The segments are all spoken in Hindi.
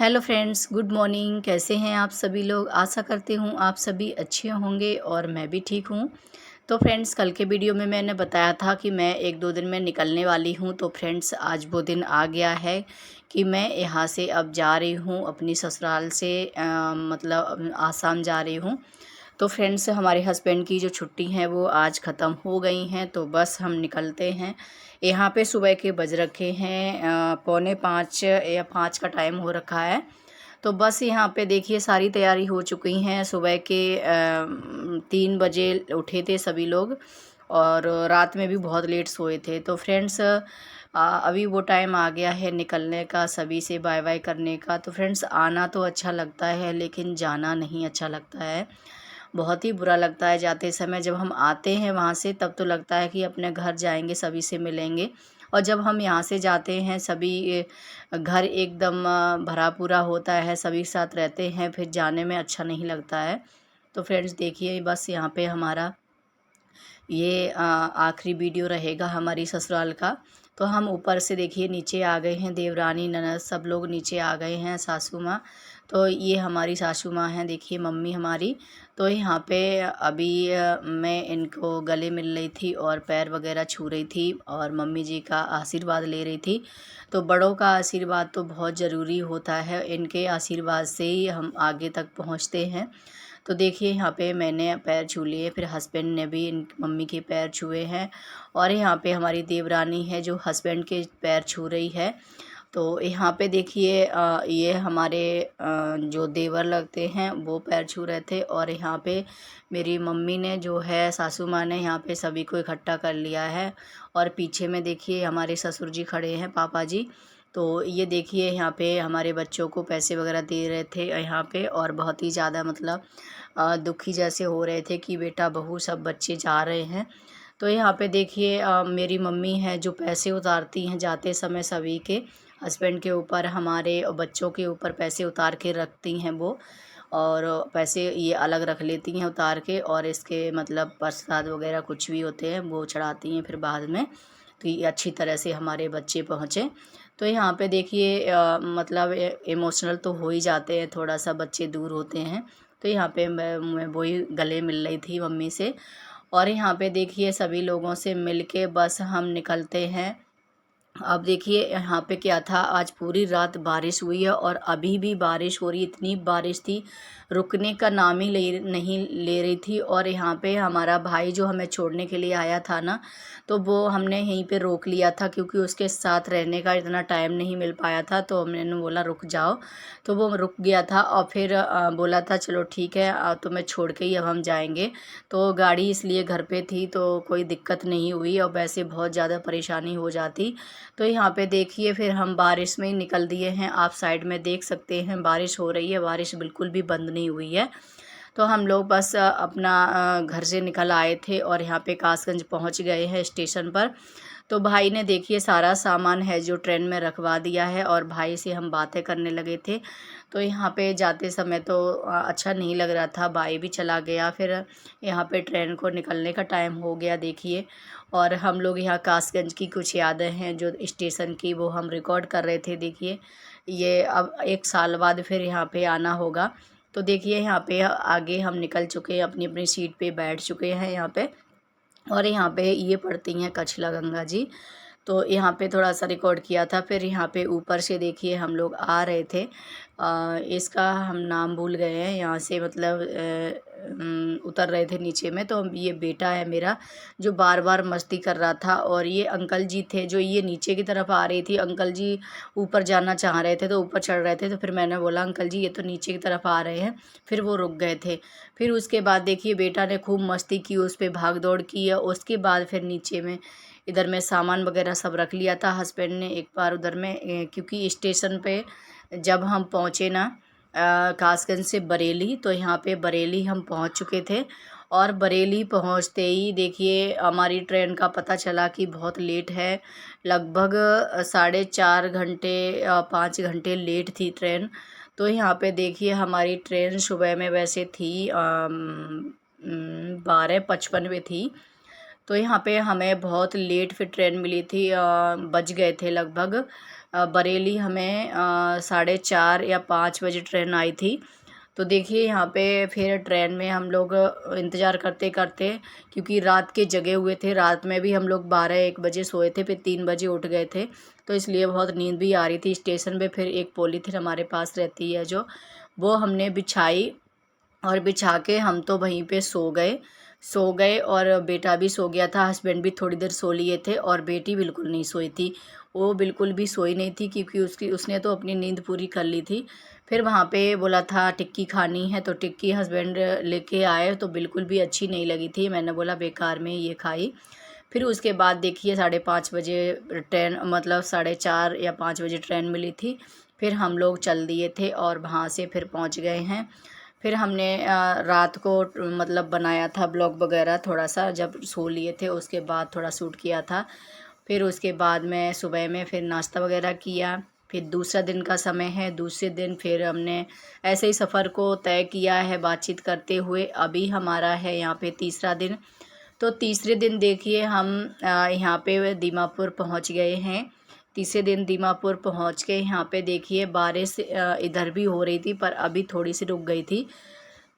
Hello friends, good morning. कैसे हैं आप सभी लोग? आशा करती हूँ आप सभी अच्छे होंगे और मैं भी ठीक हूँ। तो फ्रेंड्स, कल के वीडियो में मैंने बताया था कि मैं 1-2 दिन में निकलने वाली हूँ। तो फ्रेंड्स, आज वो दिन आ गया है कि मैं यहाँ से अब जा रही हूँ अपनी ससुराल से, मतलब आसाम जा रही हूँ। तो फ्रेंड्स, हमारे हस्बैंड की जो छुट्टी हैं वो आज ख़त्म हो गई हैं, तो बस हम निकलते हैं। यहाँ पे सुबह के बज रखे हैं पौने 5 या 5 का टाइम हो रखा है। तो बस यहाँ पे देखिए सारी तैयारी हो चुकी हैं। सुबह के 3 बजे उठे थे सभी लोग और रात में भी बहुत लेट सोए थे। तो फ्रेंड्स, अभी वो टाइम आ गया है निकलने का, सभी से बाय बाय करने का। तो फ्रेंड्स, आना तो अच्छा लगता है लेकिन जाना नहीं अच्छा लगता है। बहुत ही बुरा लगता है जाते समय। जब हम आते हैं वहाँ से तब तो लगता है कि अपने घर जाएंगे, सभी से मिलेंगे। और जब हम यहाँ से जाते हैं सभी घर एकदम भरा पूरा होता है, सभी साथ रहते हैं, फिर जाने में अच्छा नहीं लगता है। तो फ्रेंड्स देखिए, बस यहाँ पे हमारा ये आखिरी वीडियो रहेगा हमारी ससुराल का। तो हम ऊपर से देखिए नीचे आ गए हैं, देवरानी ननद सब लोग नीचे आ गए हैं, सासू माँ। तो ये हमारी सासू माँ हैं, देखिए मम्मी हमारी। तो यहाँ पे अभी मैं इनको गले मिल रही थी और पैर वगैरह छू रही थी और मम्मी जी का आशीर्वाद ले रही थी। तो बड़ों का आशीर्वाद तो बहुत ज़रूरी होता है, इनके आशीर्वाद से ही हम आगे तक पहुँचते हैं। तो देखिए यहाँ पे मैंने पैर छू लिए, फिर हस्बैंड ने भी इन मम्मी के पैर छुए हैं और यहाँ पे हमारी देवरानी है जो हस्बैंड के पैर छू रही है। तो यहाँ पे देखिए ये हमारे जो देवर लगते हैं वो पैर छू रहे थे और यहाँ पे मेरी मम्मी ने जो है, सासू माँ ने यहाँ पे सभी को इकट्ठा कर लिया है। और पीछे में देखिए हमारे ससुर जी खड़े हैं, पापा जी। तो ये देखिए यहाँ पे हमारे बच्चों को पैसे वगैरह दे रहे थे यहाँ पे, और बहुत ही ज़्यादा मतलब दुखी जैसे हो रहे थे कि बेटा बहू सब बच्चे जा रहे हैं। तो यहाँ पे देखिए मेरी मम्मी है जो पैसे उतारती हैं जाते समय सभी के, हस्बैंड के ऊपर, हमारे और बच्चों के ऊपर पैसे उतार के रखती हैं वो। और पैसे ये अलग रख लेती हैं उतार के, और इसके मतलब प्रसाद वगैरह कुछ भी होते हैं वो चढ़ाती हैं फिर बाद में। तो ये अच्छी तरह से हमारे बच्चे पहुँचे। तो यहाँ पे देखिए मतलब इमोशनल तो हो ही जाते हैं थोड़ा सा, बच्चे दूर होते हैं। तो यहाँ पे मैं वही गले मिल रही थी मम्मी से। और यहाँ पे देखिए सभी लोगों से मिलके बस हम निकलते हैं। अब देखिए यहाँ पे क्या था, आज पूरी रात बारिश हुई है और अभी भी बारिश हो रही, इतनी बारिश थी, रुकने का नाम ही नहीं ले रही थी। और यहाँ पे हमारा भाई जो हमें छोड़ने के लिए आया था ना, तो वो हमने यहीं पे रोक लिया था क्योंकि उसके साथ रहने का इतना टाइम नहीं मिल पाया था। तो मैंने बोला रुक जाओ, तो वो रुक गया था और फिर बोला था चलो ठीक है, तो मैं छोड़ के ही अब हम जाएंगे। तो गाड़ी इसलिए घर पे थी तो कोई दिक्कत नहीं हुई, और वैसे बहुत ज़्यादा परेशानी हो जाती। तो यहाँ पे देखिए फिर हम बारिश में ही निकल दिए हैं। आप साइड में देख सकते हैं बारिश हो रही है, बारिश बिल्कुल भी बंद नहीं हुई है। तो हम लोग बस अपना घर से निकल आए थे और यहाँ पे कासगंज पहुँच गए हैं स्टेशन पर। तो भाई ने देखिए सारा सामान है जो ट्रेन में रखवा दिया है और भाई से हम बातें करने लगे थे। तो यहाँ पे जाते समय तो अच्छा नहीं लग रहा था, भाई भी चला गया। फिर यहाँ पे ट्रेन को निकलने का टाइम हो गया देखिए। और हम लोग यहाँ कासगंज की कुछ यादें हैं जो स्टेशन की, वो हम रिकॉर्ड कर रहे थे। देखिए ये अब 1 साल बाद फिर यहाँ पे आना होगा। तो देखिए यहाँ पे आगे हम निकल चुके हैं, अपनी अपनी सीट पे बैठ चुके हैं यहाँ पे। और यहाँ पे ये पड़ती हैं कछला गंगा जी। तो यहाँ पे थोड़ा सा रिकॉर्ड किया था। फिर यहाँ पे ऊपर से देखिए हम लोग आ रहे थे, इसका हम नाम भूल गए हैं, यहाँ से मतलब उतर रहे थे नीचे में। तो ये बेटा है मेरा जो बार बार मस्ती कर रहा था, और ये अंकल जी थे जो ये नीचे की तरफ आ रही थी। अंकल जी ऊपर जाना चाह रहे थे तो ऊपर चढ़ रहे थे, तो फिर मैंने बोला अंकल जी ये तो नीचे की तरफ आ रहे हैं, फिर वो रुक गए थे। फिर उसके बाद देखिए बेटा ने खूब मस्ती की, उस पर भाग दौड़ की है। उसके बाद फिर नीचे में इधर में सामान वगैरह सब रख लिया था हस्बैंड ने एक बार उधर में, क्योंकि स्टेशन पे जब हम पहुँचे ना कासगंज से बरेली, तो यहाँ पे बरेली हम पहुँच चुके थे। और बरेली पहुँचते ही देखिए हमारी ट्रेन का पता चला कि बहुत लेट है, लगभग 4.5 घंटे 5 घंटे लेट थी ट्रेन। तो यहाँ पे देखिए हमारी ट्रेन सुबह में वैसे थी 12:55 में थी। तो यहाँ पे हमें बहुत लेट फिर ट्रेन मिली थी, बज गए थे लगभग बरेली हमें 4:30 या 5 बजे ट्रेन आई थी। तो देखिए यहाँ पे फिर ट्रेन में हम लोग इंतज़ार करते करते, क्योंकि रात के जगे हुए थे, रात में भी हम लोग 12-1 बजे सोए थे, फिर 3 बजे उठ गए थे, तो इसलिए बहुत नींद भी आ रही थी। स्टेशन पे फिर एक पॉलीथीन हमारे पास रहती है जो, वो हमने बिछाई और बिछा के हम तो वहीं पे सो गए और बेटा भी सो गया था, हस्बैंड भी थोड़ी देर सो लिए थे और बेटी बिल्कुल नहीं सोई थी। वो बिल्कुल भी सोई नहीं थी क्योंकि उसने तो अपनी नींद पूरी कर ली थी। फिर वहाँ पे बोला था टिक्की खानी है, तो टिक्की हस्बैंड लेके आए, तो बिल्कुल भी अच्छी नहीं लगी थी। मैंने बोला बेकार में ये खाई। फिर उसके बाद देखिए 5:30 बजे ट्रेन, मतलब 4:30 या 5 बजे ट्रेन मिली थी। फिर हम लोग चल दिए थे और वहाँ से फिर पहुँच गए हैं। फिर हमने रात को मतलब बनाया था ब्लॉग वगैरह थोड़ा सा, जब सो लिए थे उसके बाद थोड़ा शूट किया था। फिर उसके बाद में सुबह में फिर नाश्ता वगैरह किया। फिर दूसरा दिन का समय है, दूसरे दिन फिर हमने ऐसे ही सफ़र को तय किया है बातचीत करते हुए। अभी हमारा है यहाँ पे तीसरा दिन। तो तीसरे दिन देखिए हम यहाँ पे दीमापुर पहुँच गए हैं। तीसरे दिन दीमापुर पहुँच के यहाँ पे देखिए बारिश इधर भी हो रही थी, पर अभी थोड़ी सी रुक गई थी।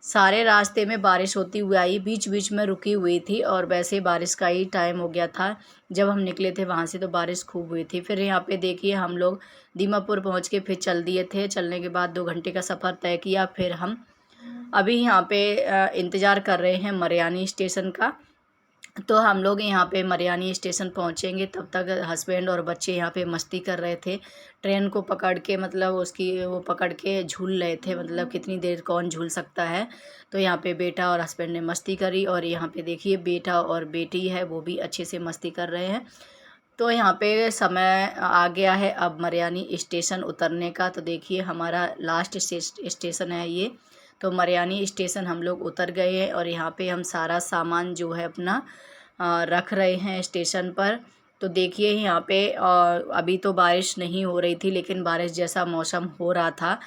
सारे रास्ते में बारिश होती हुई आई, बीच बीच में रुकी हुई थी, और वैसे बारिश का ही टाइम हो गया था जब हम निकले थे वहाँ से, तो बारिश खूब हुई थी। फिर यहाँ पे देखिए हम लोग दीमापुर पहुँच के फिर चल दिए थे। चलने के बाद 2 घंटे का सफ़र तय किया। फिर हम अभी यहाँ पे इंतज़ार कर रहे हैं मरयानी स्टेशन का। तो हम लोग यहाँ पे मरयानी स्टेशन पहुँचेंगे, तब तक हस्बैंड और बच्चे यहाँ पे मस्ती कर रहे थे। ट्रेन को पकड़ के, मतलब उसकी वो पकड़ के झूल रहे थे, मतलब कितनी देर कौन झूल सकता है। तो यहाँ पे बेटा और हस्बैंड ने मस्ती करी, और यहाँ पे देखिए बेटा और बेटी है वो भी अच्छे से मस्ती कर रहे हैं। तो यहाँ पे समय आ गया है अब मरयानी स्टेशन उतरने का। तो देखिए हमारा लास्ट स्टेशन है ये। तो मरयानी स्टेशन हम लोग उतर गए हैं, और यहाँ पे हम सारा सामान जो है अपना रख रहे हैं स्टेशन पर। तो देखिए यहाँ पे अभी तो बारिश नहीं हो रही थी, लेकिन बारिश जैसा मौसम हो रहा था,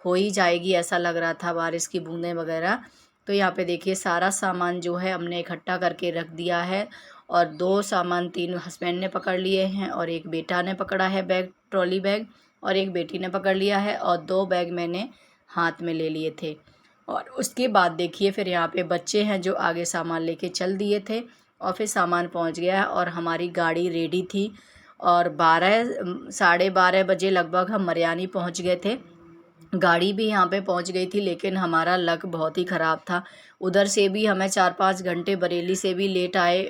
हो ही जाएगी ऐसा लग रहा था, बारिश की बूंदें वगैरह। तो यहाँ पे देखिए सारा सामान जो है हमने इकट्ठा करके रख दिया है, और 2 सामान 3 हस्बैंड ने पकड़ लिए हैं, और एक बेटा ने पकड़ा है बैग, ट्रॉली बैग, और एक बेटी ने पकड़ लिया है, और 2 बैग मैंने हाथ में ले लिए थे। और उसके बाद देखिए फिर यहाँ पे बच्चे हैं जो आगे सामान लेके चल दिए थे, और फिर सामान पहुँच गया है, और हमारी गाड़ी रेडी थी। और 12 साढ़े 12 बजे लगभग हम मरयानी पहुँच गए थे। गाड़ी भी यहाँ पे पहुँच गई थी, लेकिन हमारा लक बहुत ही ख़राब था। उधर से भी हमें 4-5 घंटे, बरेली से भी लेट आए,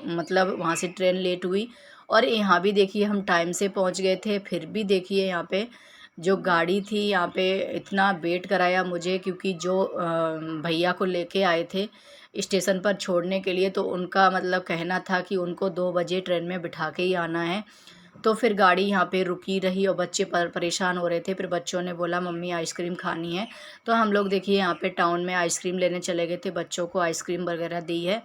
मतलब वहाँ से ट्रेन लेट हुई। और यहाँ भी देखिए हम टाइम से पहुँच गए थे, फिर भी देखिए यहाँ पे जो गाड़ी थी यहाँ पे इतना वेट कराया मुझे, क्योंकि जो भैया को लेके आए थे स्टेशन पर छोड़ने के लिए, तो उनका मतलब कहना था कि उनको 2 बजे ट्रेन में बिठा के ही आना है। तो फिर गाड़ी यहाँ पे रुकी रही, और बच्चे परेशान हो रहे थे। फिर बच्चों ने बोला मम्मी आइसक्रीम खानी है, तो हम लोग देखिए यहाँ पे टाउन में आइसक्रीम लेने चले गए थे, बच्चों को आइसक्रीम वगैरह दी है।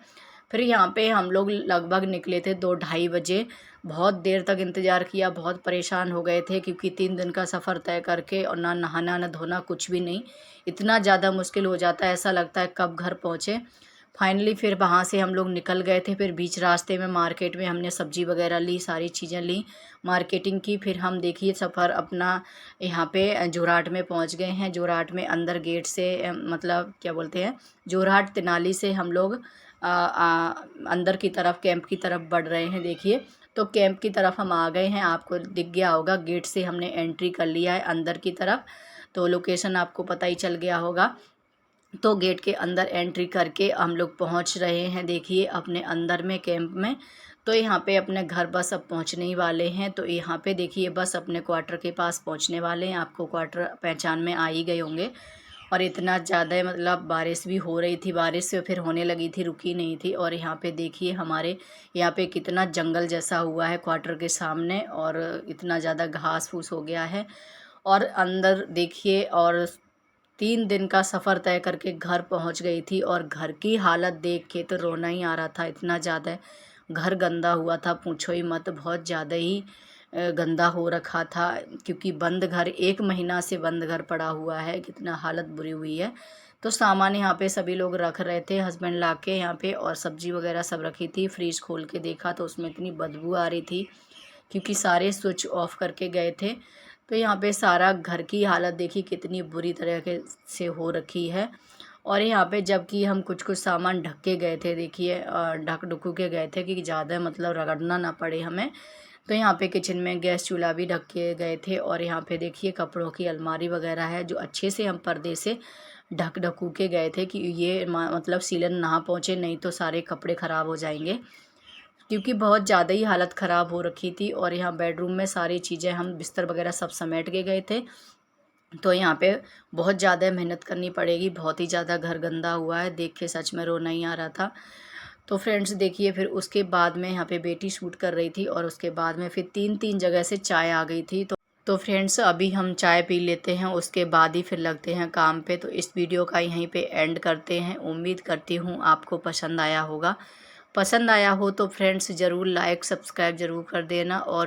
फिर यहाँ पे हम लोग लगभग निकले थे 2-2:30 बजे। बहुत देर तक इंतज़ार किया, बहुत परेशान हो गए थे, क्योंकि 3 दिन का सफ़र तय करके, और ना नहाना ना धोना कुछ भी नहीं, इतना ज़्यादा मुश्किल हो जाता है, ऐसा लगता है कब घर पहुँचे। फाइनली फिर वहाँ से हम लोग निकल गए थे। फिर बीच रास्ते में मार्केट में हमने सब्ज़ी वगैरह ली, सारी चीज़ें ली, मार्केटिंग की। फिर हम देखिए सफ़र अपना यहाँ पे जोरहाट में पहुँच गए हैं। जोरहाट में अंदर गेट से मतलब क्या बोलते हैं, जोरहाट तेनाली से हम लोग अंदर की तरफ, कैंप की तरफ बढ़ रहे हैं। देखिए तो कैंप की तरफ हम आ गए हैं, आपको दिख गया होगा, गेट से हमने एंट्री कर लिया है अंदर की तरफ। तो लोकेशन आपको पता ही चल गया होगा। तो गेट के अंदर एंट्री करके हम लोग पहुंच रहे हैं देखिए अपने अंदर में, कैंप में। तो यहाँ पे अपने घर बस अब पहुंचने ही वाले हैं। तो यहाँ पे देखिए बस अपने क्वार्टर के पास पहुंचने वाले हैं। आपको क्वार्टर पहचान में आ ही गए होंगे। और इतना ज़्यादा मतलब बारिश भी हो रही थी, बारिश से फिर होने लगी थी, रुकी नहीं थी। और यहाँ पे देखिए हमारे यहाँ पे कितना जंगल जैसा हुआ है क्वार्टर के सामने, और इतना ज़्यादा घास फूस हो गया है। और अंदर देखिए, और 3 दिन का सफ़र तय करके घर पहुंच गई थी, और घर की हालत देख के तो रोना ही आ रहा था, इतना ज़्यादा घर गंदा हुआ था, पूछो ही मत, बहुत ज़्यादा ही गंदा हो रखा था। क्योंकि बंद घर, 1 महीना से बंद घर पड़ा हुआ है, कितना हालत बुरी हुई है। तो सामान यहाँ पे सभी लोग रख रहे थे, हस्बैंड ला के यहाँ पे, और सब्ज़ी वगैरह सब रखी थी। फ्रिज खोल के देखा तो उसमें इतनी बदबू आ रही थी क्योंकि सारे स्विच ऑफ करके गए थे। तो यहाँ पे सारा घर की हालत देखिए कितनी बुरी तरीके से हो रखी है। और यहाँ पे जबकि हम कुछ कुछ सामान ढक के गए थे, देखिए ढक ढुकू के गए थे कि ज़्यादा मतलब रगड़ना ना पड़े हमें। तो यहाँ पे किचन में गैस चूल्हा भी ढक के गए थे। और यहाँ पे देखिए कपड़ों की अलमारी वगैरह है जो अच्छे से हम पर्दे से ढक ढकू के गए थे कि ये मतलब सीलन ना पहुँचे, नहीं तो सारे कपड़े ख़राब हो जाएंगे, क्योंकि बहुत ज़्यादा ही हालत ख़राब हो रखी थी। और यहाँ बेडरूम में सारी चीज़ें हम बिस्तर वगैरह सब समेट के गए थे। तो यहाँ पे बहुत ज़्यादा मेहनत करनी पड़ेगी, बहुत ही ज़्यादा घर गंदा हुआ है, देख के सच में रोना ही आ रहा था। तो फ्रेंड्स देखिए फिर उसके बाद में यहाँ पे बेटी शूट कर रही थी और उसके बाद में फिर तीन जगह से चाय आ गई थी। तो फ्रेंड्स अभी हम चाय पी लेते हैं, उसके बाद ही फिर लगते हैं काम पे। तो इस वीडियो का यहीं पे एंड करते हैं। उम्मीद करती हूँ आपको पसंद आया होगा। पसंद आया हो तो फ्रेंड्स ज़रूर लाइक सब्सक्राइब ज़रूर कर देना। और